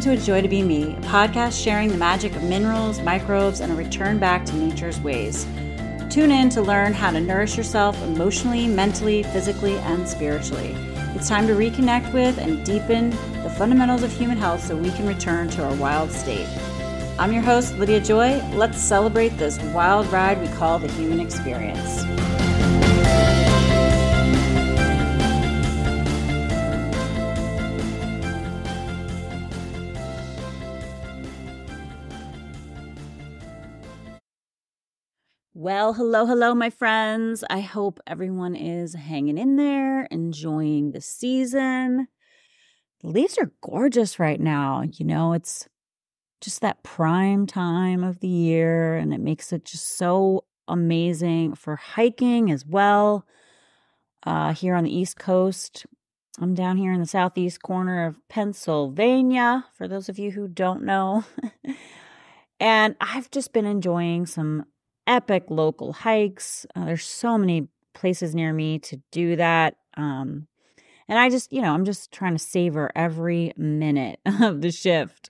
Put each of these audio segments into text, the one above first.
to A Joy to Be Me, a podcast sharing the magic of minerals, microbes, and a return back to nature's ways. Tune in to learn how to nourish yourself emotionally, mentally, physically, and spiritually. It's time to reconnect with and deepen the fundamentals of human health so we can return to our wild state. I'm your host, Lydia Joy. Let's celebrate this wild ride we call the human experience. Well, hello, my friends. I hope everyone is hanging in there, enjoying the season. The leaves are gorgeous right now. You know, it's just that prime time of the year, and it makes it just so amazing for hiking as well. Here on the East Coast, I'm down here in the southeast corner of Pennsylvania, for those of you who don't know. And I've just been enjoying some epic local hikes. There's so many places near me to do that. And I just, I'm just trying to savor every minute of the shift,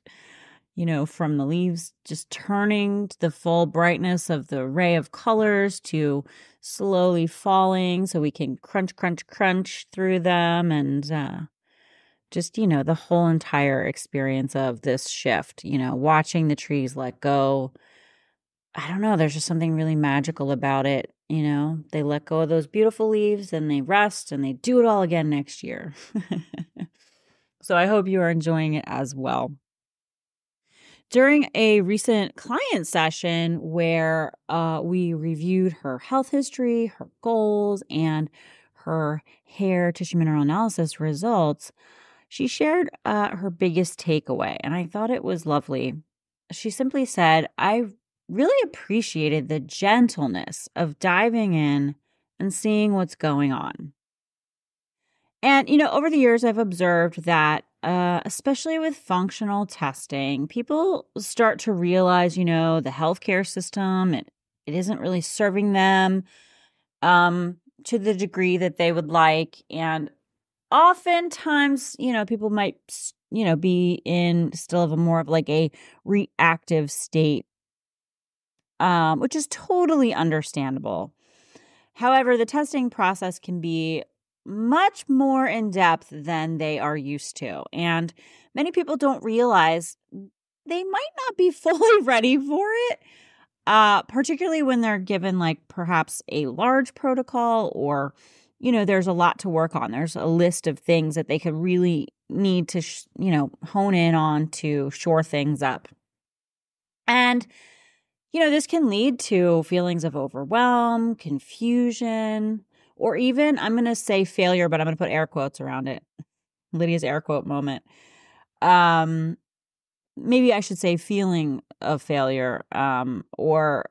from the leaves just turning to the full brightness of the array of colors to slowly falling so we can crunch, crunch, crunch through them. And just, the whole entire experience of this shift, watching the trees let go. I don't know, there's just something really magical about it. They let go of those beautiful leaves and they rest and they do it all again next year. So I hope you are enjoying it as well. During a recent client session where we reviewed her health history, her goals, and her hair tissue mineral analysis results, she shared her biggest takeaway, and I thought it was lovely. She simply said, "I really appreciated the gentleness of diving in and seeing what's going on." And, over the years, I've observed that, especially with functional testing, people start to realize, the healthcare system, it isn't really serving them to the degree that they would like. And oftentimes, people might, be in still of a more of like a reactive state, which is totally understandable. However, the testing process can be much more in depth than they are used to. And many people don't realize they might not be fully ready for it, particularly when they're given like perhaps a large protocol or, there's a lot to work on. There's a list of things that they could really need to, hone in on to shore things up. And this can lead to feelings of overwhelm, confusion, or even, I'm going to say failure, but I'm going to put air quotes around it. Lydia's air quote moment. Maybe I should say feeling of failure, or,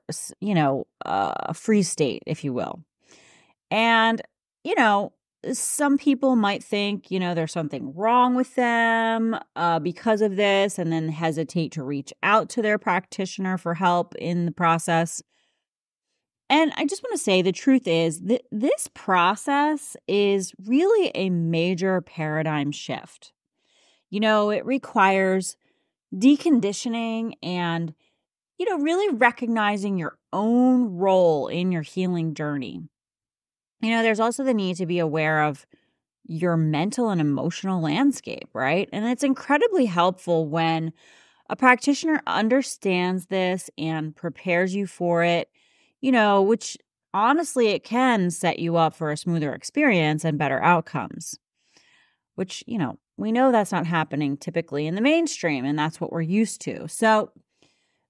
a freeze state, if you will. And, some people might think, there's something wrong with them because of this, and then hesitate to reach out to their practitioner for help in the process. And I just want to say the truth is that this process is really a major paradigm shift. It requires deconditioning and, really recognizing your own role in your healing journey. There's also the need to be aware of your mental and emotional landscape, right? And it's incredibly helpful when a practitioner understands this and prepares you for it, which honestly, it can set you up for a smoother experience and better outcomes, which, we know that's not happening typically in the mainstream, and that's what we're used to. So,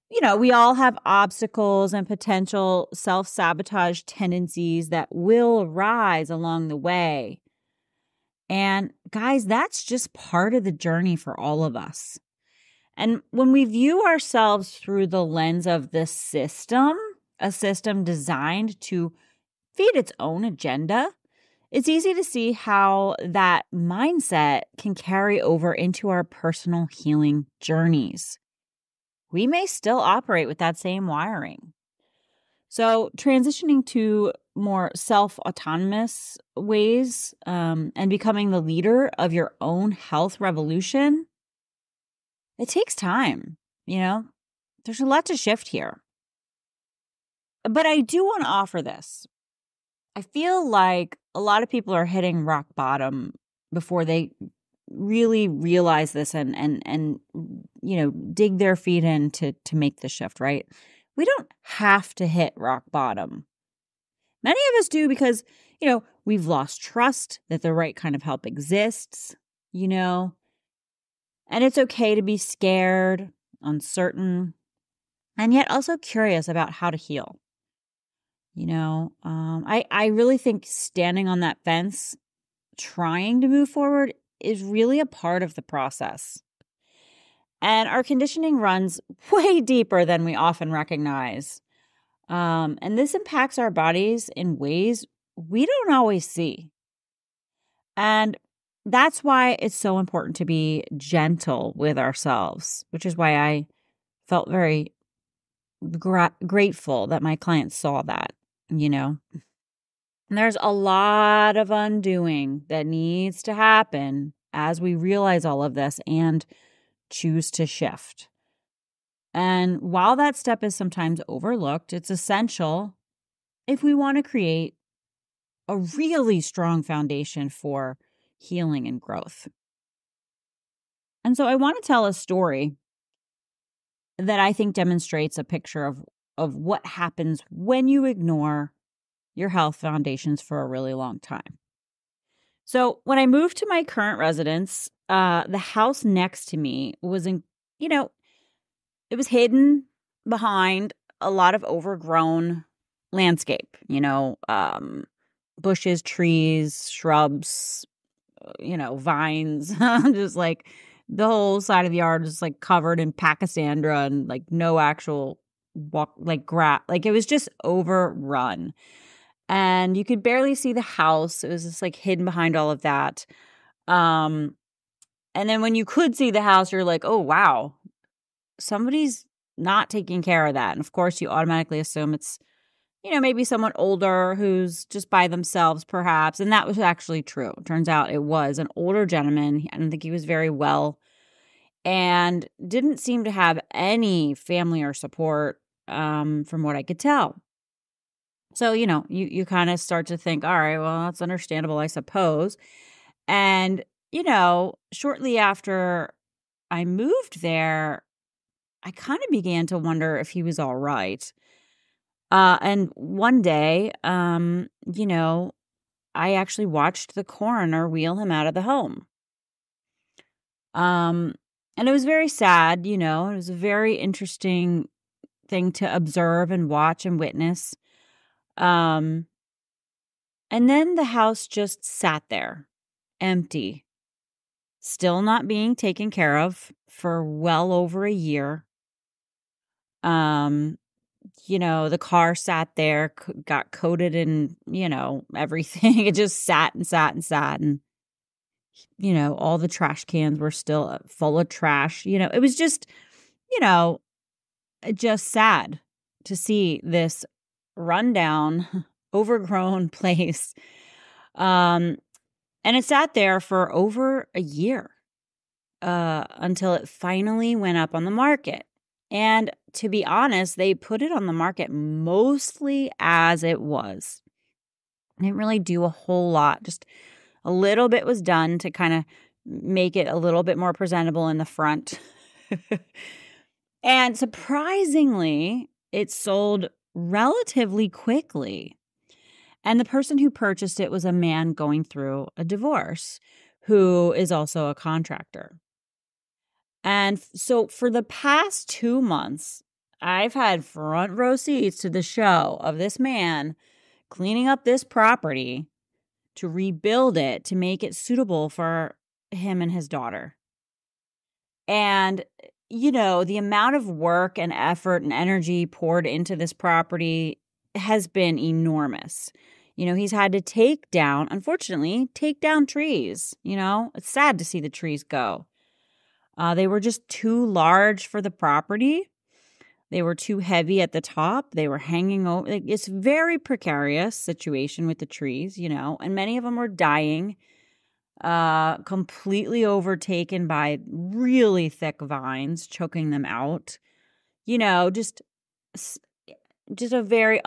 we all have obstacles and potential self-sabotage tendencies that will arise along the way. And guys, that's just part of the journey for all of us. And when we view ourselves through the lens of this system, a system designed to feed its own agenda, it's easy to see how that mindset can carry over into our personal healing journeys. We may still operate with that same wiring. So transitioning to more self-autonomous ways and becoming the leader of your own health revolution, it takes time, There's a lot to shift here. But I do want to offer this. I feel like a lot of people are hitting rock bottom before they really realize this and dig their feet in to make the shift, right? We don't have to hit rock bottom. Many of us do because, we've lost trust that the right kind of help exists, and it's okay to be scared, uncertain, and yet also curious about how to heal. I really think standing on that fence, trying to move forward is really a part of the process. And our conditioning runs way deeper than we often recognize. And this impacts our bodies in ways we don't always see. And that's why it's so important to be gentle with ourselves, which is why I felt very grateful that my clients saw that, And there's a lot of undoing that needs to happen as we realize all of this and choose to shift. And while that step is sometimes overlooked, it's essential if we want to create a really strong foundation for healing and growth. And so I want to tell a story that I think demonstrates a picture of what happens when you ignore your health foundations for a really long time. So when I moved to my current residence, the house next to me was it was hidden behind a lot of overgrown landscape, bushes, trees, shrubs, vines, just like the whole side of the yard is like covered in pachysandra and like no actual grass. Like it was just overrun. And you could barely see the house. It was just like hidden behind all of that. And then when you could see the house, you're like, oh, wow, somebody's not taking care of that. And of course, you automatically assume it's, maybe someone older who's just by themselves, perhaps. And that was actually true. It turns out it was an older gentleman. I don't think he was very well and didn't seem to have any family or support from what I could tell. So, you kind of start to think, all right, well, that's understandable, I suppose. And, shortly after I moved there, I kind of began to wonder if he was all right. And one day, I actually watched the coroner wheel him out of the home. And it was very sad, it was a very interesting thing to observe and watch and witness. And then the house just sat there, empty, still not being taken care of for well over a year. The car sat there, got coated in, everything. It just sat and sat and sat. And, all the trash cans were still full of trash. It was just, just sad to see this rundown, overgrown place. And it sat there for over a year until it finally went up on the market. And to be honest, they put it on the market mostly as it was. They didn't really do a whole lot. Just a little bit was done to kind of make it a little bit more presentable in the front. And surprisingly, it sold relatively quickly. And the person who purchased it was a man going through a divorce who is also a contractor. And so for the past 2 months, I've had front row seats to the show of this man cleaning up this property to rebuild it, to make it suitable for him and his daughter. And, the amount of work and effort and energy poured into this property has been enormous. He's had to unfortunately, take down trees. It's sad to see the trees go. They were just too large for the property. They were too heavy at the top. They were hanging over. It's a very precarious situation with the trees, and many of them were dying. completely overtaken by really thick vines, choking them out. Just a very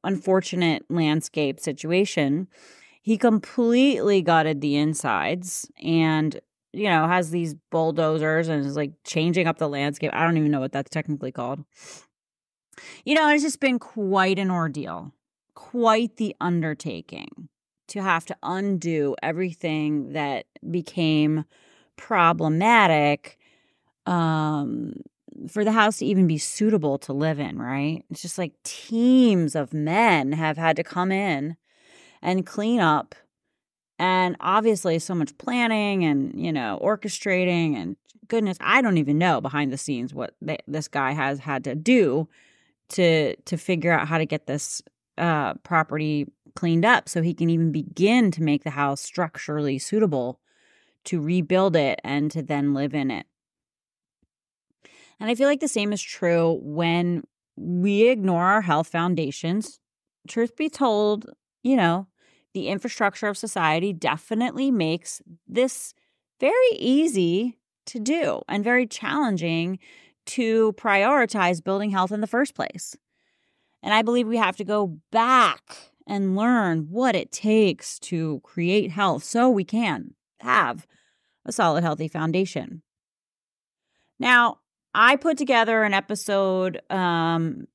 unfortunate landscape situation. He completely gutted the insides and, has these bulldozers and is like changing up the landscape. I don't even know what that's technically called. It's just been quite an ordeal, quite the undertaking to have to undo everything that became problematic for the house to even be suitable to live in, right? It's just like teams of men have had to come in and clean up, and obviously so much planning and, orchestrating, and goodness, I don't even know behind the scenes what this guy has had to do to figure out how to get this property cleaned up so he can even begin to make the house structurally suitable to rebuild it and to then live in it. And I feel like the same is true when we ignore our health foundations. Truth be told, the infrastructure of society definitely makes this very easy to do and very challenging to prioritize building health in the first place. And I believe we have to go back and learn what it takes to create health so we can have a solid, healthy foundation. Now, I put together an episode in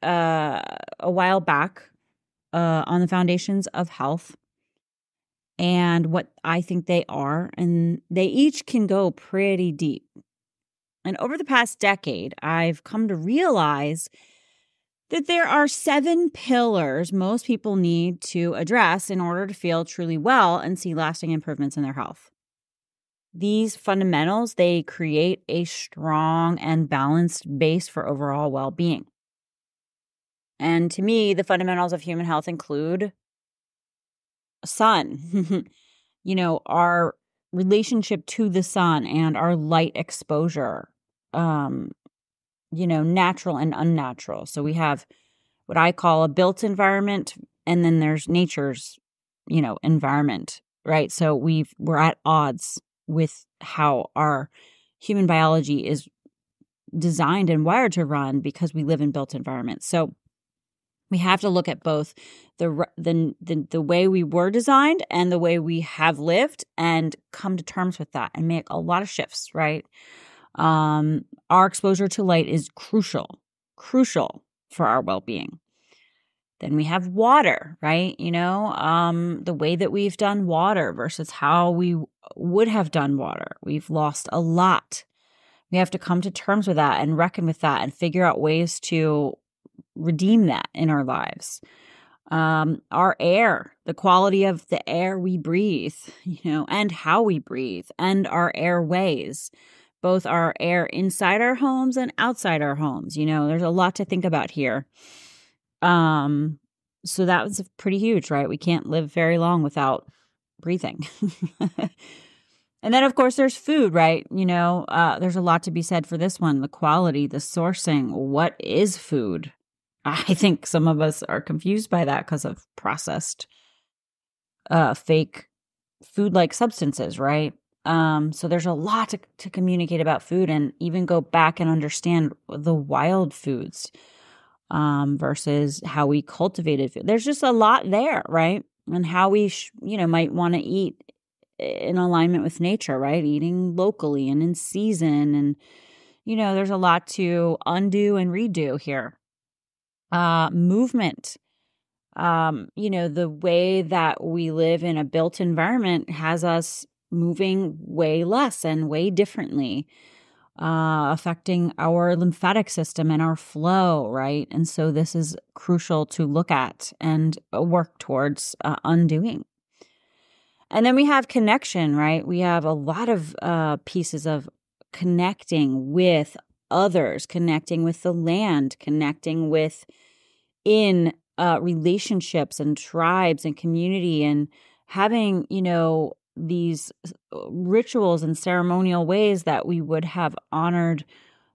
a while back on the foundations of health and what I think they are, and they each can go pretty deep. And over the past decade, I've come to realize that there are 7 pillars most people need to address in order to feel truly well and see lasting improvements in their health. These fundamentals, they create a strong and balanced base for overall well-being. And to me, the fundamentals of human health include sun, our relationship to the sun and our light exposure, natural and unnatural. So we have what I call a built environment, and then there's nature's, environment, right? So we're at odds with how our human biology is designed and wired to run because we live in built environments. So we have to look at both the way we were designed and the way we have lived and come to terms with that and make a lot of shifts, right? Our exposure to light is crucial for our well-being. Then we have water, right? The way that we've done water versus how we would have done water. We've lost a lot. We have to come to terms with that and reckon with that and figure out ways to redeem that in our lives. Our air, the quality of the air we breathe, and how we breathe, and our airways, both our air inside our homes and outside our homes. There's a lot to think about here. So that was pretty huge, right? We can't live very long without breathing. And then, of course, there's food, right? There's a lot to be said for this one. The quality, the sourcing. What is food? I think some of us are confused by that because of processed, fake food-like substances, right? So there's a lot to communicate about food and even go back and understand the wild foods versus how we cultivated food. There's just a lot there, right? And how we, might want to eat in alignment with nature, right? Eating locally and in season. And, there's a lot to undo and redo here. Movement. The way that we live in a built environment has us moving way less and way differently, affecting our lymphatic system and our flow, right? And so this is crucial to look at and work towards undoing. And then we have connection, right? We have a lot of pieces of connecting with others, connecting with the land, connecting with in relationships and tribes and community, and having, these rituals and ceremonial ways that we would have honored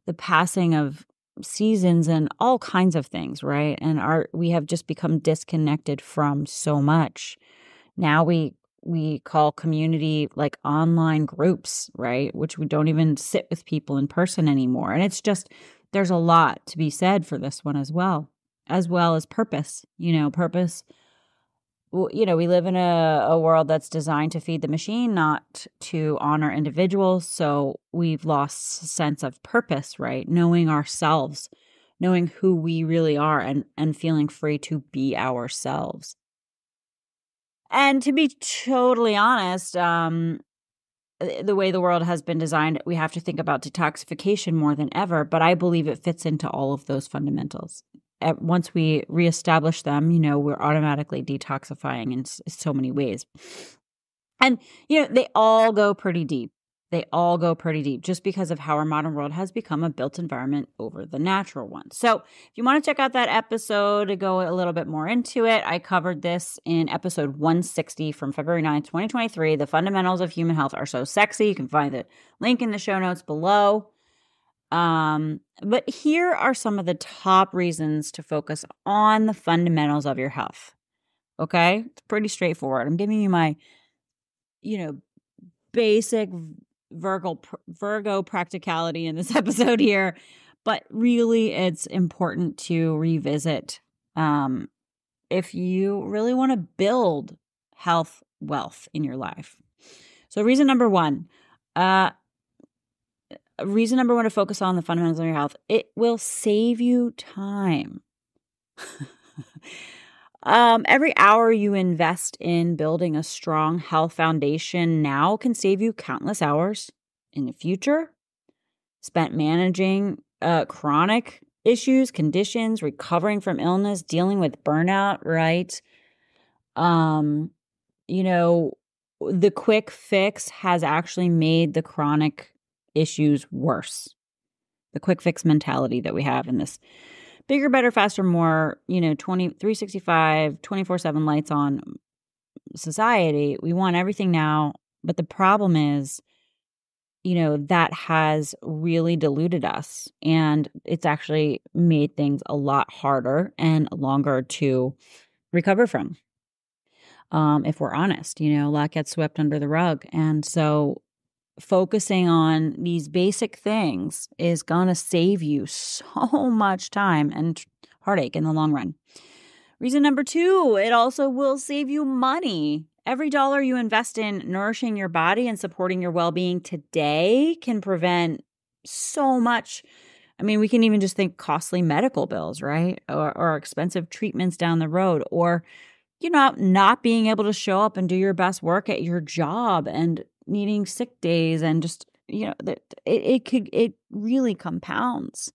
the passing of seasons and all kinds of things, right? And we have just become disconnected from so much. Now we call community like online groups, right? Which we don't even sit with people in person anymore. And it's just, there's a lot to be said for this one as well as purpose. Purpose. We live in a world that's designed to feed the machine, not to honor individuals. So we've lost sense of purpose, right? Knowing ourselves, knowing who we really are, and feeling free to be ourselves. And to be totally honest, the way the world has been designed, we have to think about detoxification more than ever, but I believe it fits into all of those fundamentals. Once we reestablish them, we're automatically detoxifying in so many ways. And, they all go pretty deep. Just because of how our modern world has become a built environment over the natural one. So if you want to check out that episode to go a little bit more into it, I covered this in episode 160 from February 9th, 2023. The fundamentals of human health are so sexy. You can find the link in the show notes below. But here are some of the top reasons to focus on the fundamentals of your health. Okay? It's pretty straightforward. I'm giving you my, basic Virgo practicality in this episode here, but really it's important to revisit if you really want to build health wealth in your life. So reason number one to focus on the fundamentals of your health, it will save you time. Every hour you invest in building a strong health foundation now can save you countless hours in the future spent managing chronic issues, conditions, recovering from illness, dealing with burnout, right? The quick fix has actually made the chronic issues worse. The quick fix mentality that we have in this bigger, better, faster, more, 365, 24/7 lights on society. We want everything now. But the problem is, that has really diluted us, and it's actually made things a lot harder and longer to recover from. If we're honest, a lot gets swept under the rug. And so focusing on these basic things is going to save you so much time and heartache in the long run. Reason number two, it also will save you money. Every dollar you invest in nourishing your body and supporting your well-being today can prevent so much. I mean, we can even just think costly medical bills, right? Or expensive treatments down the road, or, not being able to show up and do your best work at your job and needing sick days, and just, it really compounds.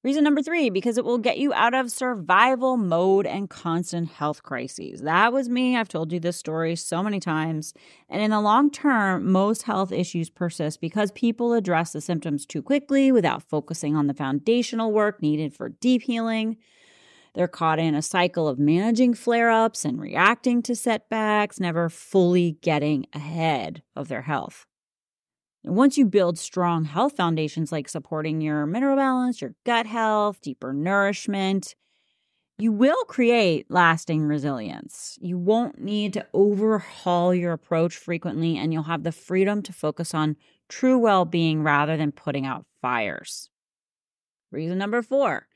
Reason number three, because it will get you out of survival mode and constant health crises. That was me. I've told you this story so many times. And in the long term, most health issues persist because people address the symptoms too quickly without focusing on the foundational work needed for deep healing. They're caught in a cycle of managing flare-ups and reacting to setbacks, never fully getting ahead of their health. And once you build strong health foundations like supporting your mineral balance, your gut health, deeper nourishment, you will create lasting resilience. You won't need to overhaul your approach frequently, and you'll have the freedom to focus on true well-being rather than putting out fires. Reason number four,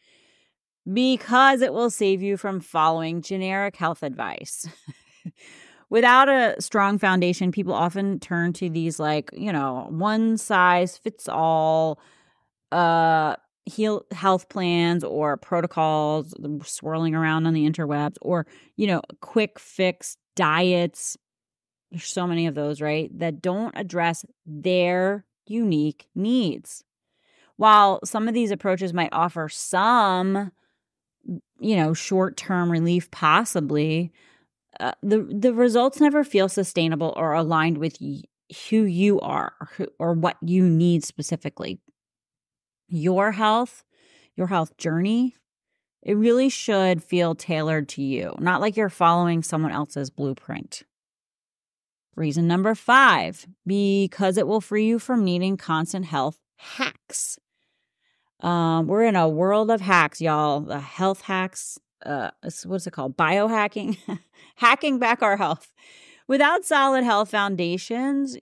because it will save you from following generic health advice. Without a strong foundation, people often turn to these one size fits all health plans or protocols swirling around on the interwebs, or, quick fix diets. There's so many of those, right? That don't address their unique needs. While some of these approaches might offer some, short-term relief possibly, the results never feel sustainable or aligned with who you are or what you need specifically. Your health journey, it really should feel tailored to you, not like you're following someone else's blueprint. Reason number five, because it will free you from needing constant health hacks. We're in a world of hacks, y'all. The health hacks, what's it called? Biohacking, hacking back our health. Without solid health foundations,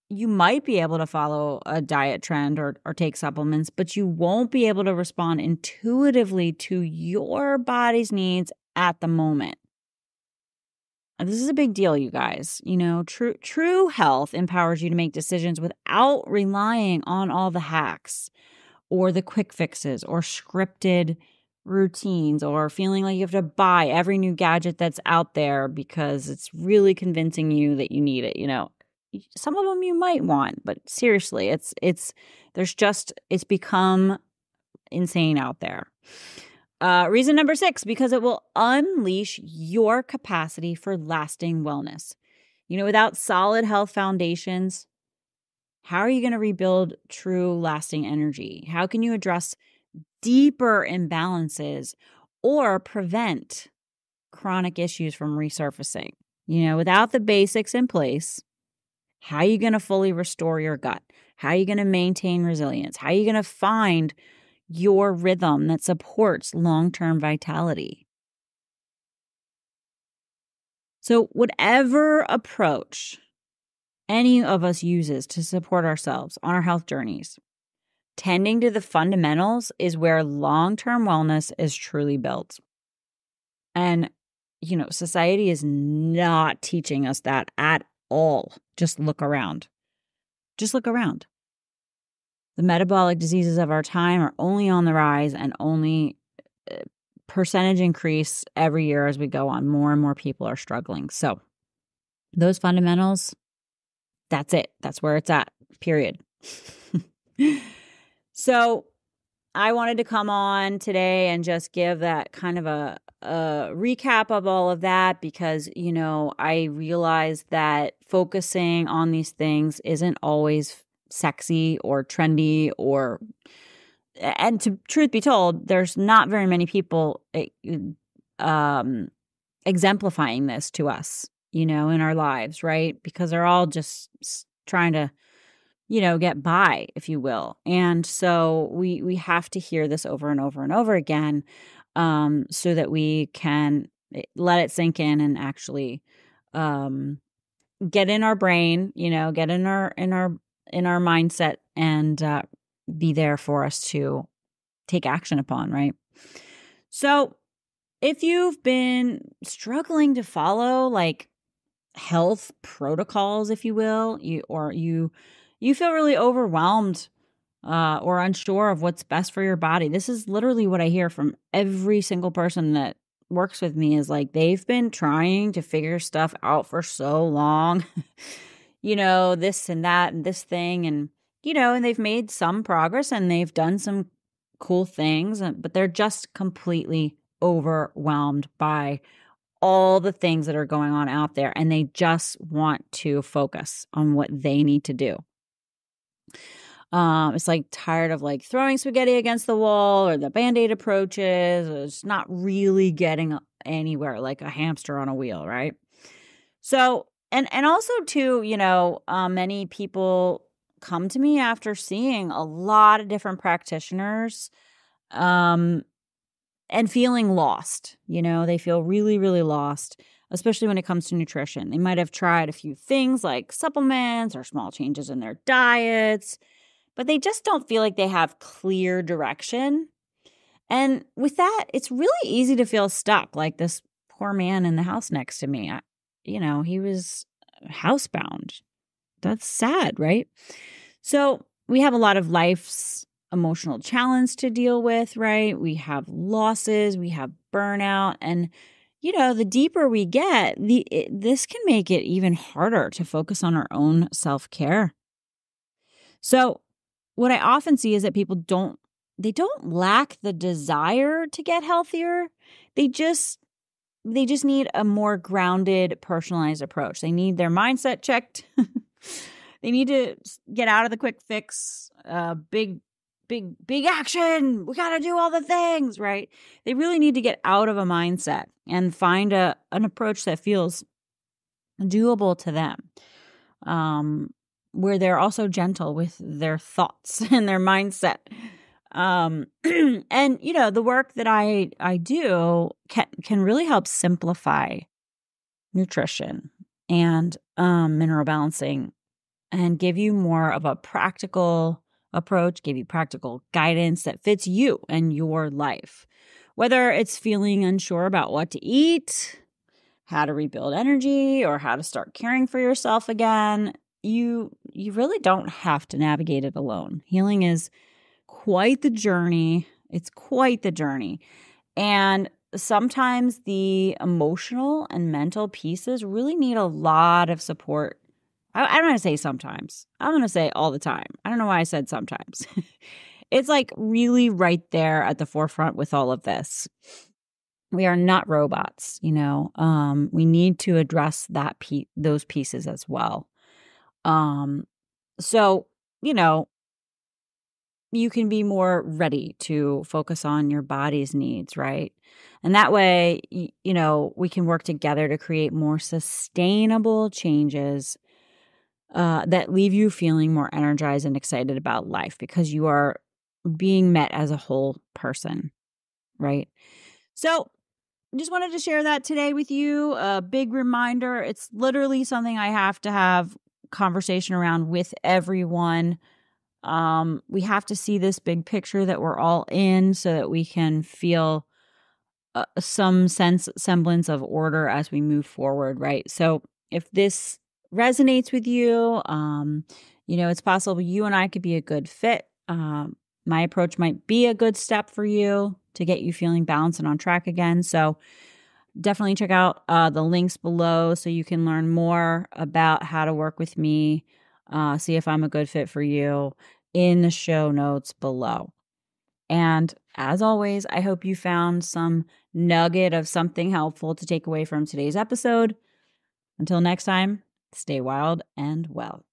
you might be able to follow a diet trend or take supplements, but you won't be able to respond intuitively to your body's needs at the moment. And this is a big deal, you guys. True health empowers you to make decisions without relying on all the hacks or the quick fixes or scripted routines or feeling like you have to buy every new gadget that's out there because it's really convincing you that you need it. Some of them you might want, but seriously, it's become insane out there. Reason number 6, because it will unleash your capacity for lasting wellness. Without solid health foundations, how are you going to rebuild true lasting energy? How can you address deeper imbalances or prevent chronic issues from resurfacing? Without the basics in place, how are you going to fully restore your gut? How are you going to maintain resilience? How are you going to find your rhythm that supports long-term vitality? So whatever approach any of us uses to support ourselves on our health journeys, tending to the fundamentals is where long-term wellness is truly built. And, society is not teaching us that at all. Just look around. The metabolic diseases of our time are only on the rise and only percentage increase every year as we go on. More and more people are struggling. So those fundamentals, that's it. That's where it's at, period. So I wanted to come on today and just give that kind of a recap of all of that because, I realized that focusing on these things isn't always sexy or trendy and to truth be told, there's not very many people exemplifying this to us, in our lives, right? Because they're all just trying to, get by, if you will. And so we have to hear this over and over and over again so that we can let it sink in and actually get in our brain, get in our mindset and be there for us to take action upon, right? So if you've been struggling to follow like health protocols, if you will, you feel really overwhelmed or unsure of what's best for your body. This is literally what I hear from every single person that works with me is like they've been trying to figure stuff out for so long, this and that and this thing and, and they've made some progress and they've done some cool things, but they're just completely overwhelmed by all the things that are going on out there and they just want to focus on what they need to do. It's like tired of like throwing spaghetti against the wall or the Band-Aid approaches. It's not really getting anywhere like a hamster on a wheel, right? So, and also too, many people come to me after seeing a lot of different practitioners, and feeling lost. They feel really, really lost, especially when it comes to nutrition. They might have tried a few things like supplements or small changes in their diets, but they just don't feel like they have clear direction. And with that, it's really easy to feel stuck, like this poor man in the house next to me. He was housebound. That's sad, right? So we have a lot of life's emotional challenge to deal with, right? We have losses, we have burnout, and the deeper we get, this can make it even harder to focus on our own self-care. So what I often see is that people don't lack the desire to get healthier. They just need a more grounded, personalized approach. They need their mindset checked. They need to get out of the quick fix, big action. We got to do all the things, right? They really need to get out of a mindset and find an approach that feels doable to them, where they're also gentle with their thoughts and their mindset. And the work that I do can really help simplify nutrition and mineral balancing and give you more of a practical approach, give you practical guidance that fits you and your life. Whether it's feeling unsure about what to eat, how to rebuild energy, or how to start caring for yourself again, you really don't have to navigate it alone. Healing is quite the journey. It's quite the journey. And sometimes the emotional and mental pieces really need a lot of support. I don't want to say sometimes. I'm going to say all the time. I don't know why I said sometimes. It's like really right there at the forefront with all of this. We are not robots, we need to address those pieces as well. So, you can be more ready to focus on your body's needs, right? And that way, we can work together to create more sustainable changes that leave you feeling more energized and excited about life because you are being met as a whole person, right? So just wanted to share that today with you. A big reminder. It's literally something I have to have conversation around with everyone. We have to see this big picture that we're all in so that we can feel some semblance of order as we move forward, right? So if this resonates with you, it's possible you and I could be a good fit. My approach might be a good step for you to get you feeling balanced and on track again. So definitely check out the links below so you can learn more about how to work with me, see if I'm a good fit for you in the show notes below. And as always, I hope you found some nugget of something helpful to take away from today's episode. Until next time, stay wild and well.